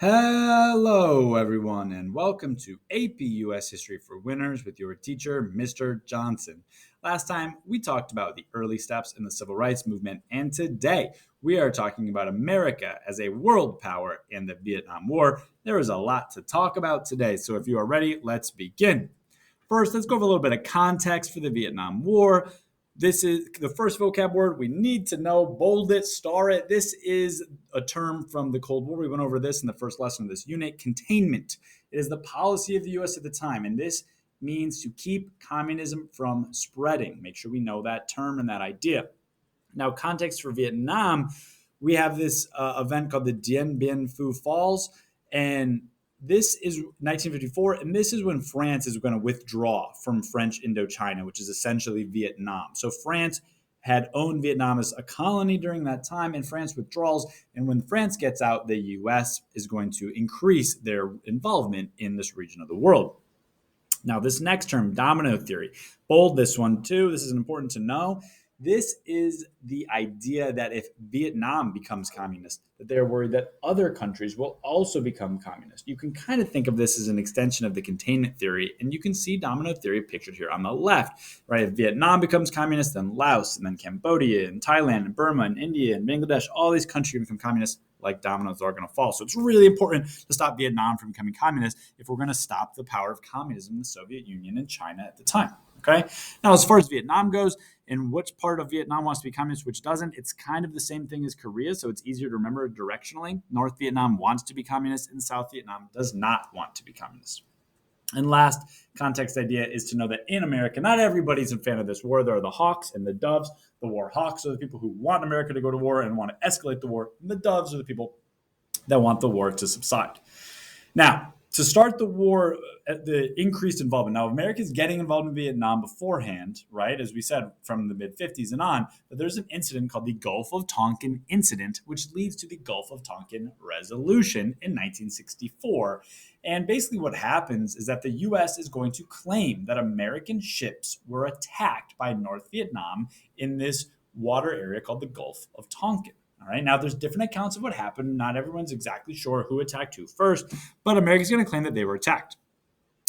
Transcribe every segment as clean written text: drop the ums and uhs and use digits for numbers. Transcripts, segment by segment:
Hello, everyone, and welcome to AP US History for Winners with your teacher, Mr. Johnson. Last time, we talked about the early steps in the civil rights movement, and today we are talking about America as a world power and the Vietnam War. There is a lot to talk about today, so if you are ready, let's begin. First, let's go over a little bit of context for the Vietnam War. This is the first vocab word we need to know. Bold it, star it. This is a term from the Cold War. We went over this in the first lesson of this unit. Containment. It is the policy of the U.S. at the time, and this means to keep communism from spreading. Make sure we know that term and that idea. Now, context for Vietnam, we have this event called the Dien Bien Phu Falls, and this is 1954, and this is when France is going to withdraw from French Indochina, which is essentially Vietnam. So France had owned Vietnam as a colony during that time, and France withdraws. And when France gets out, the U.S. is going to increase their involvement in this region of the world. Now, this next term, domino theory, bold this one too. This is important to know. This is the idea that if Vietnam becomes communist, that they're worried that other countries will also become communist. You can kind of think of this as an extension of the containment theory, and you can see domino theory pictured here on the left, right? If Vietnam becomes communist, then Laos, and then Cambodia, and Thailand, and Burma, and India, and Bangladesh, all these countries become communist, like dominoes are going to fall. So it's really important to stop Vietnam from becoming communist if we're going to stop the power of communism in the Soviet Union and China at the time. Okay. Now, as far as Vietnam goes, and which part of Vietnam wants to be communist, which doesn't, it's kind of the same thing as Korea, so it's easier to remember directionally. North Vietnam wants to be communist, and South Vietnam does not want to be communist. And last context idea is to know that in America, not everybody's a fan of this war. There are the hawks and the doves. The war hawks are the people who want America to go to war and want to escalate the war. And the doves are the people that want the war to subside. Now, to start the war, the increased involvement. Now, America's getting involved in Vietnam beforehand, right? As we said, from the mid-50s and on. But there's an incident called the Gulf of Tonkin Incident, which leads to the Gulf of Tonkin Resolution in 1964. And basically what happens is that the U.S. is going to claim that American ships were attacked by North Vietnam in this water area called the Gulf of Tonkin. All right. Now, there's different accounts of what happened. Not everyone's exactly sure who attacked who first, but America's going to claim that they were attacked.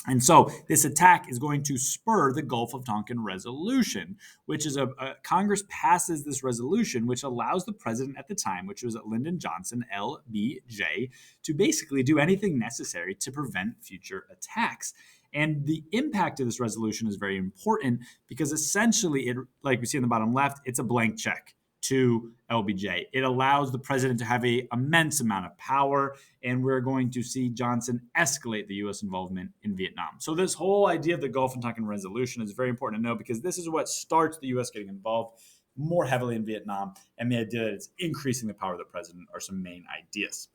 And so this attack is going to spur the Gulf of Tonkin Resolution, which is Congress passes this resolution, which allows the president at the time, which was Lyndon Johnson, LBJ, to basically do anything necessary to prevent future attacks. And the impact of this resolution is very important because essentially, it, like we see in the bottom left, it's a blank check to LBJ. It allows the president to have an immense amount of power, and we're going to see Johnson escalate the U.S. involvement in Vietnam. So this whole idea of the Gulf of Tonkin Resolution is very important to know because this is what starts the U.S. getting involved more heavily in Vietnam, and the idea that it's increasing the power of the president are some main ideas.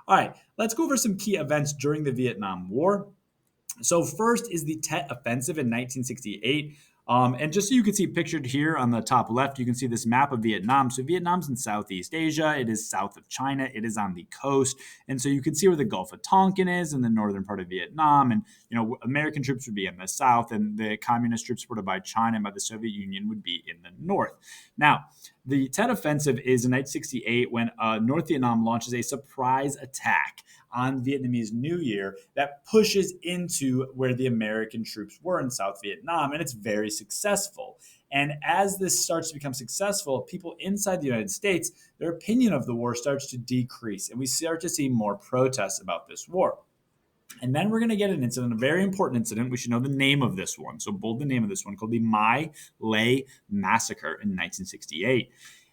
All right, let's go over some key events during the Vietnam War. So first is the Tet Offensive in 1968. And just so you can see pictured here on the top left, you can see this map of Vietnam. So Vietnam's in Southeast Asia. It is south of China. It is on the coast. And so you can see where the Gulf of Tonkin is in the northern part of Vietnam. And, American troops would be in the south, and the communist troops supported by China and by the Soviet Union would be in the north. Now, the Tet Offensive is in 1968 when North Vietnam launches a surprise attack on Vietnamese New Year that pushes into where the American troops were in South Vietnam, and it's very successful. And as this starts to become successful, people inside the United States, their opinion of the war starts to decrease, and we start to see more protests about this war. And then we're going to get an incident, a very important incident. We should know the name of this one. So bold the name of this one, called the My Lai Massacre in 1968.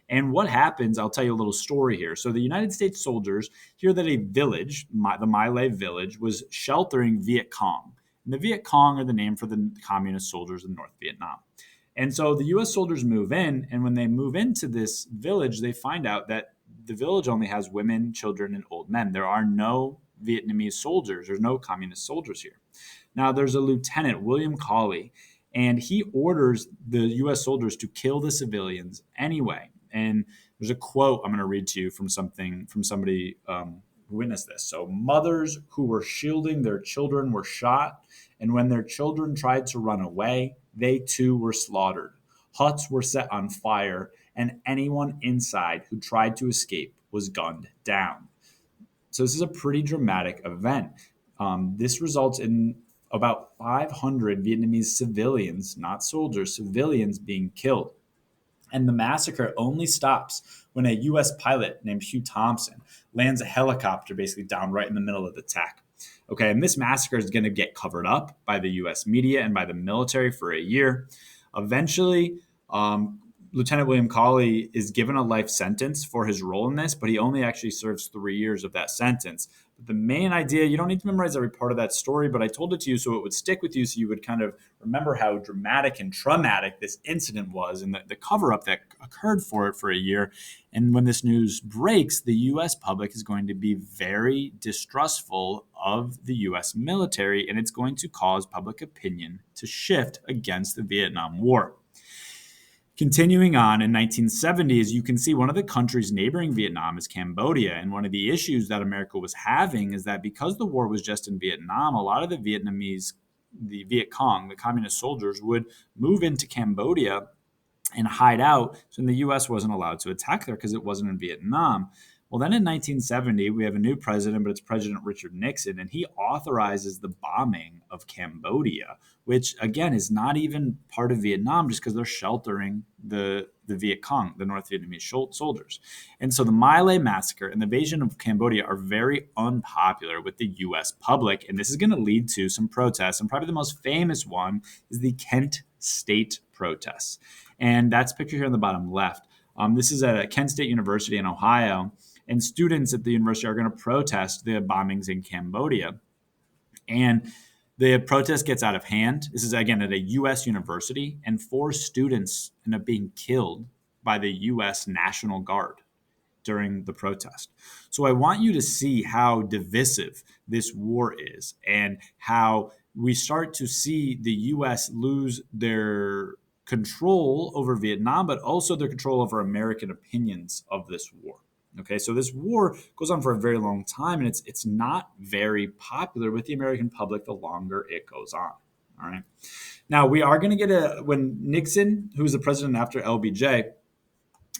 And what happens, I'll tell you a little story here. So the United States soldiers hear that a village, the My Lai village, was sheltering Viet Cong. And the Viet Cong are the name for the communist soldiers in North Vietnam. And so the U.S. soldiers move in, and when they move into this village, they find out that the village only has women, children, and old men. There are no Vietnamese soldiers. There's no communist soldiers here. Now, there's a lieutenant, William Cawley, and he orders the U.S. soldiers to kill the civilians anyway. And there's a quote I'm going to read to you from somebody who witnessed this. So, mothers who were shielding their children were shot, and when their children tried to run away, they too were slaughtered. Huts were set on fire, and anyone inside who tried to escape was gunned down. So this is a pretty dramatic event. This results in about 500 Vietnamese civilians, not soldiers, civilians being killed. And the massacre only stops when a U.S. pilot named Hugh Thompson lands a helicopter basically down right in the middle of the attack. Okay, and this massacre is going to get covered up by the U.S. media and by the military for a year. Eventually, Lieutenant William Cawley is given a life sentence for his role in this, but he only actually serves 3 years of that sentence. But the main idea, you don't need to memorize every part of that story, but I told it to you so it would stick with you so you would kind of remember how dramatic and traumatic this incident was and the cover up that occurred for it for a year. And when this news breaks, the U.S. public is going to be very distrustful of the U.S. military, and it's going to cause public opinion to shift against the Vietnam War. Continuing on in 1970, as you can see, one of the countries neighboring Vietnam is Cambodia. And one of the issues that America was having is that because the war was just in Vietnam, a lot of the Vietnamese, the Viet Cong, the communist soldiers, would move into Cambodia and hide out. So the U.S. wasn't allowed to attack there because it wasn't in Vietnam. Well, then in 1970, we have a new president, but it's President Richard Nixon, and he authorizes the bombing of Cambodia, which, again, is not even part of Vietnam just because they're sheltering the Viet Cong, the North Vietnamese soldiers. And so the My Lai massacre and the invasion of Cambodia are very unpopular with the U.S. public, and this is going to lead to some protests, and probably the most famous one is the Kent State protests. And that's pictured here on the bottom left. This is at Kent State University in Ohio, and students at the university are going to protest the bombings in Cambodia. And the protest gets out of hand. This is, again, at a U.S. university, and 4 students end up being killed by the U.S. National Guard during the protest. So I want you to see how divisive this war is and how we start to see the U.S. lose their control over Vietnam, but also their control over American opinions of this war. Okay, so this war goes on for a very long time, and it's not very popular with the American public the longer it goes on. All right. Now, we are going to get when Nixon, who was the president after LBJ,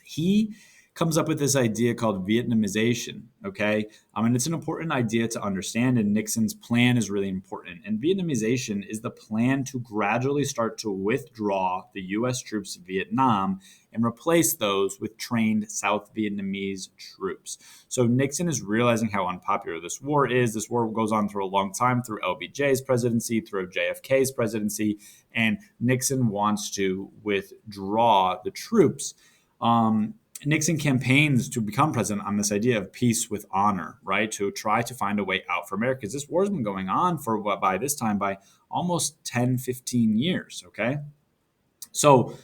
he comes up with this idea called Vietnamization, okay? And it's an important idea to understand, and Nixon's plan is really important. And Vietnamization is the plan to gradually start to withdraw the U.S. troops to Vietnam and replace those with trained South Vietnamese troops. So Nixon is realizing how unpopular this war is. This war goes on for a long time through LBJ's presidency, through JFK's presidency, and Nixon wants to withdraw the troops. Nixon campaigns to become president on this idea of peace with honor, right? To try to find a way out for America. Because this war has been going on for by this time, by almost 10, 15 years, okay? So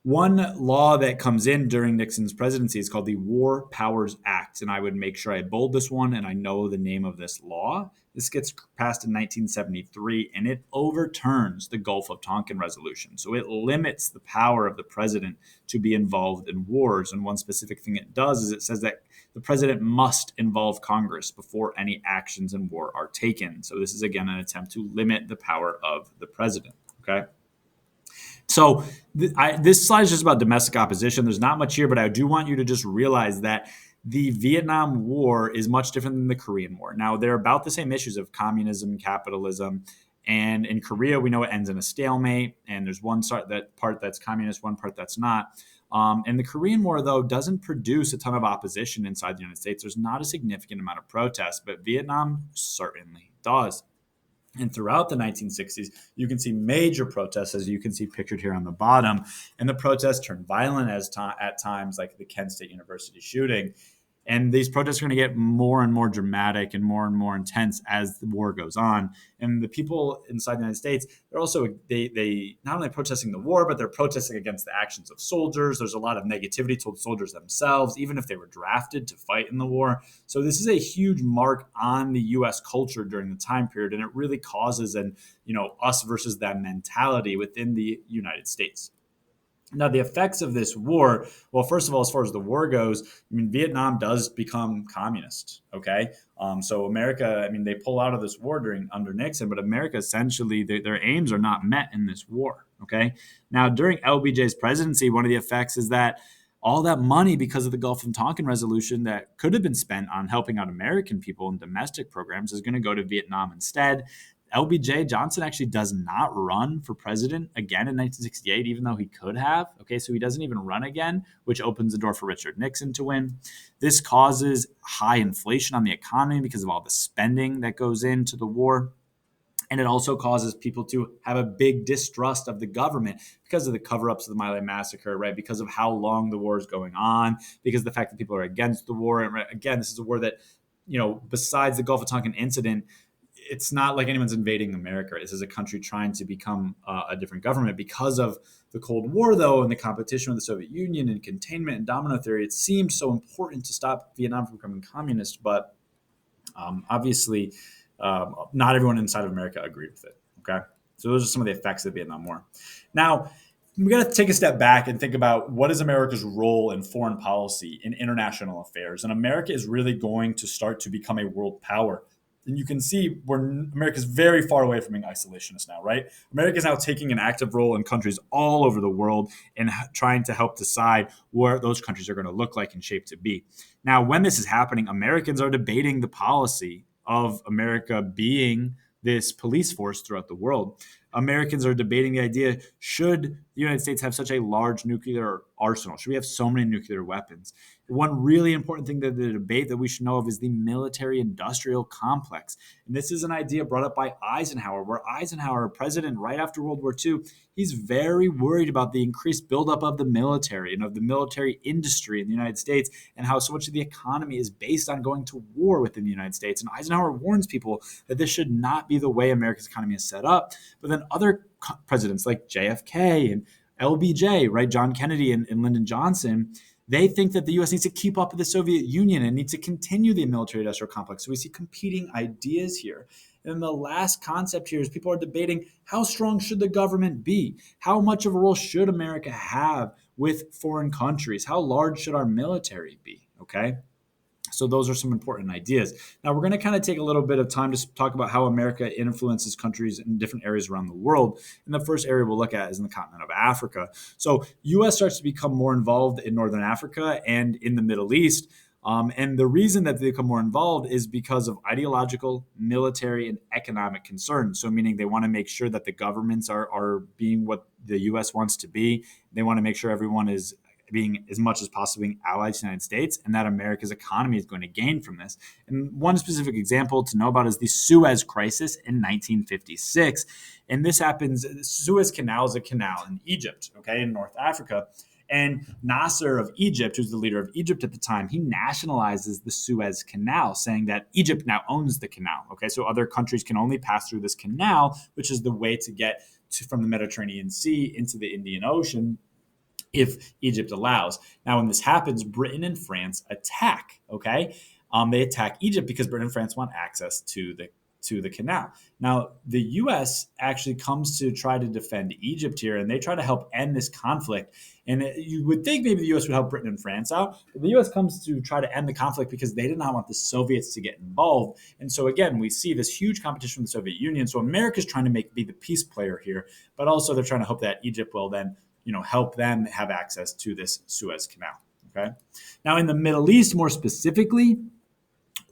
one law that comes in during Nixon's presidency is called the War Powers Act. And I would make sure I bold this one and I know the name of this law. This gets passed in 1973 and it overturns the Gulf of Tonkin resolution. So it limits the power of the president to be involved in wars. And one specific thing it does is it says that the president must involve Congress before any actions in war are taken. So this is, again, an attempt to limit the power of the president, okay? So this slide is just about domestic opposition. There's not much here, but I do want you to just realize that the Vietnam War is much different than the Korean War. Now, they're about the same issues of communism, capitalism, and in Korea, we know it ends in a stalemate, and there's one part that's communist, one part that's not. And the Korean War, though, doesn't produce a ton of opposition inside the United States. There's not a significant amount of protests, but Vietnam certainly does. And throughout the 1960s, you can see major protests, as you can see pictured here on the bottom. And the protests turned violent at times, like the Kent State University shooting. And these protests are going to get more and more dramatic and more intense as the war goes on. And the people inside the United States, they're also, they not only protesting the war, but they're protesting against the actions of soldiers. There's a lot of negativity towards soldiers themselves, even if they were drafted to fight in the war. So this is a huge mark on the U.S. culture during the time period. And it really causes us versus them mentality within the United States. Now, the effects of this war, well, first of all, as far as the war goes, Vietnam does become communist, okay? So America, they pull out of this war under Nixon, but America essentially, their aims are not met in this war, okay? Now, during LBJ's presidency, one of the effects is that all that money because of the Gulf of Tonkin resolution that could have been spent on helping out American people in domestic programs is going to go to Vietnam instead. LBJ Johnson actually does not run for president again in 1968, even though he could have. Okay, so he doesn't even run again, which opens the door for Richard Nixon to win. This causes high inflation on the economy because of all the spending that goes into the war. And it also causes people to have a big distrust of the government because of the cover-ups of the My Lai massacre, right? Because of how long the war is going on, because of the fact that people are against the war. And again, this is a war that, besides the Gulf of Tonkin incident, it's not like anyone's invading America. This is a country trying to become a different government. Because of the Cold War, though, and the competition with the Soviet Union and containment and domino theory, it seemed so important to stop Vietnam from becoming communist. But obviously, not everyone inside of America agreed with it. Okay, so those are some of the effects of the Vietnam War. Now, we got to take a step back and think about what is America's role in foreign policy in international affairs. And America is really going to start to become a world power. And you can see where America is very far away from being isolationist now, right? America is now taking an active role in countries all over the world and trying to help decide what those countries are going to look like and shape to be. Now, when this is happening, Americans are debating the policy of America being this police force throughout the world. Americans are debating the idea, should the United States have such a large nuclear arsenal? Should we have so many nuclear weapons? One really important thing that the debate that we should know of is the military-industrial complex. And this is an idea brought up by Eisenhower, where Eisenhower, president right after World War II, he's very worried about the increased buildup of the military and of the military industry in the United States and how so much of the economy is based on going to war within the United States. And Eisenhower warns people that this should not be the way America's economy is set up. But then other presidents like JFK and LBJ, right, John Kennedy and Lyndon Johnson, they think that the U.S. needs to keep up with the Soviet Union and needs to continue the military-industrial complex. So we see competing ideas here. And the last concept here is people are debating, how strong should the government be? How much of a role should America have with foreign countries? How large should our military be? Okay. So those are some important ideas. Now we're going to kind of take a little bit of time to talk about how America influences countries in different areas around the world. And the first area we'll look at is in the continent of Africa. So U.S. starts to become more involved in Northern Africa and in the Middle East. And the reason that they become more involved is because of ideological, military, and economic concerns. So meaning they want to make sure that the governments are being what the U.S. wants to be. They want to make sure everyone is being as much as possible being allied to the United States, and that America's economy is going to gain from this. And one specific example to know about is the Suez Crisis in 1956. And this happens, the Suez Canal is a canal in Egypt, okay, in North Africa. And Nasser of Egypt, who's the leader of Egypt at the time, he nationalizes the Suez Canal, saying that Egypt now owns the canal. Okay, so other countries can only pass through this canal, which is the way to get from the Mediterranean Sea into the Indian Ocean, if Egypt allows. Now, when this happens, Britain and France attack. Okay, they attack Egypt because Britain and France want access to the canal. Now, the U.S. actually comes to try to defend Egypt here, and they try to help end this conflict. And you would think maybe the U.S. would help Britain and France out, but the U.S. comes to try to end the conflict because they did not want the Soviets to get involved. And so again, we see this huge competition with the Soviet Union. So America's trying to be the peace player here, but also they're trying to hope that Egypt will then help them have access to this Suez Canal. Okay. Now, in the Middle East, more specifically,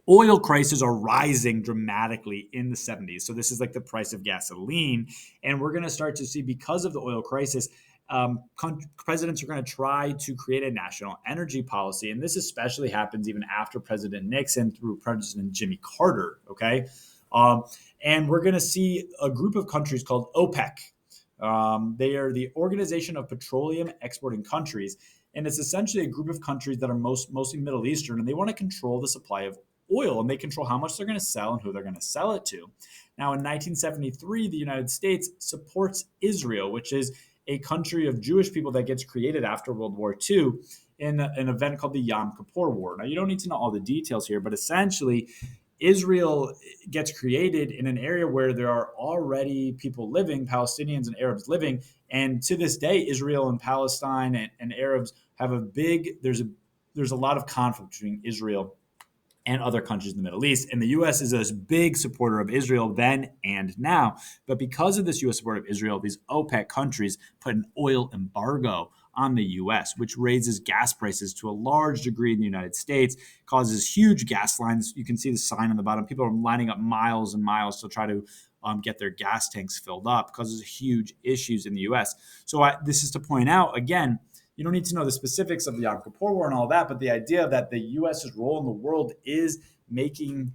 oil prices are rising dramatically in the 70s. So this is like the price of gasoline. And we're going to start to see, because of the oil crisis, presidents are going to try to create a national energy policy. And this especially happens even after President Nixon through President Jimmy Carter. Okay. And we're going to see a group of countries called OPEC. They are the Organization of Petroleum Exporting Countries, and it's essentially a group of countries that are mostly Middle Eastern, and they want to control the supply of oil, and they control how much they're going to sell and who they're going to sell it to. Now, in 1973, the United States supports Israel, which is a country of Jewish people that gets created after World War II in an event called the Yom Kippur War. Now, you don't need to know all the details here, but essentially, Israel gets created in an area where there are already people living, Palestinians and Arabs living. And to this day, Israel and Palestine and Arabs have there's a lot of conflict between Israel and other countries in the Middle East. And the U.S. is a big supporter of Israel then and now. But because of this U.S. support of Israel, these OPEC countries put an oil embargo on the US, which raises gas prices to a large degree in the United States, causes huge gas lines. You can see the sign on the bottom. People are lining up miles and miles to try to get their gas tanks filled up, causes huge issues in the US. So this is to point out, again, you don't need to know the specifics of the Yom Kippur War and all that, but the idea that the U.S.'s role in the world is making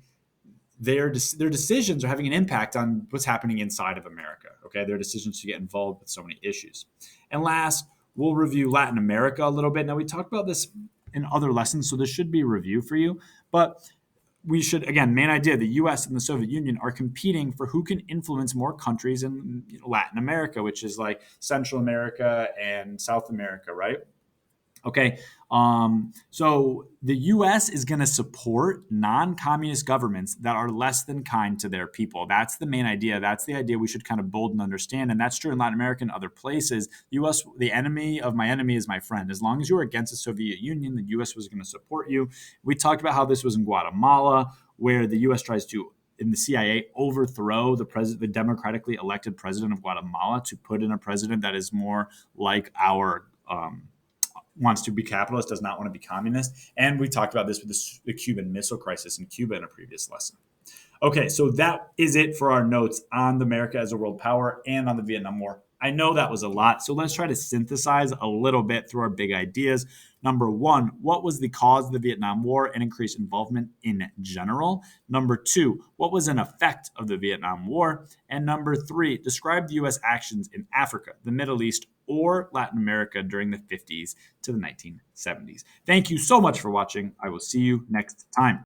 their decisions are having an impact on what's happening inside of America. Okay, their decisions to get involved with so many issues. And last, we'll review Latin America a little bit. Now, we talked about this in other lessons, so this should be a review for you. But we should, again, main idea, the U.S. and the Soviet Union are competing for who can influence more countries in Latin America, which is like Central America and South America, right? Okay, so the U.S. is going to support non-communist governments that are less than kind to their people. That's the main idea. That's the idea we should kind of bold and understand, and that's true in Latin America and other places. The U.S., the enemy of my enemy is my friend. As long as you were against the Soviet Union, the U.S. was going to support you. We talked about how this was in Guatemala, where the U.S. tries to, in the CIA, overthrow the democratically elected president of Guatemala to put in a president that is more like our wants to be capitalist, does not want to be communist. And we talked about this with the Cuban Missile Crisis in Cuba in a previous lesson. Okay, so that is it for our notes on America as a world power and on the Vietnam War. I know that was a lot, so let's try to synthesize a little bit through our big ideas. Number one, what was the cause of the Vietnam War and increased involvement in general? Number two, what was an effect of the Vietnam War? And number three, describe the U.S. actions in Africa, the Middle East, or Latin America during the 50s to the 1970s. Thank you so much for watching. I will see you next time.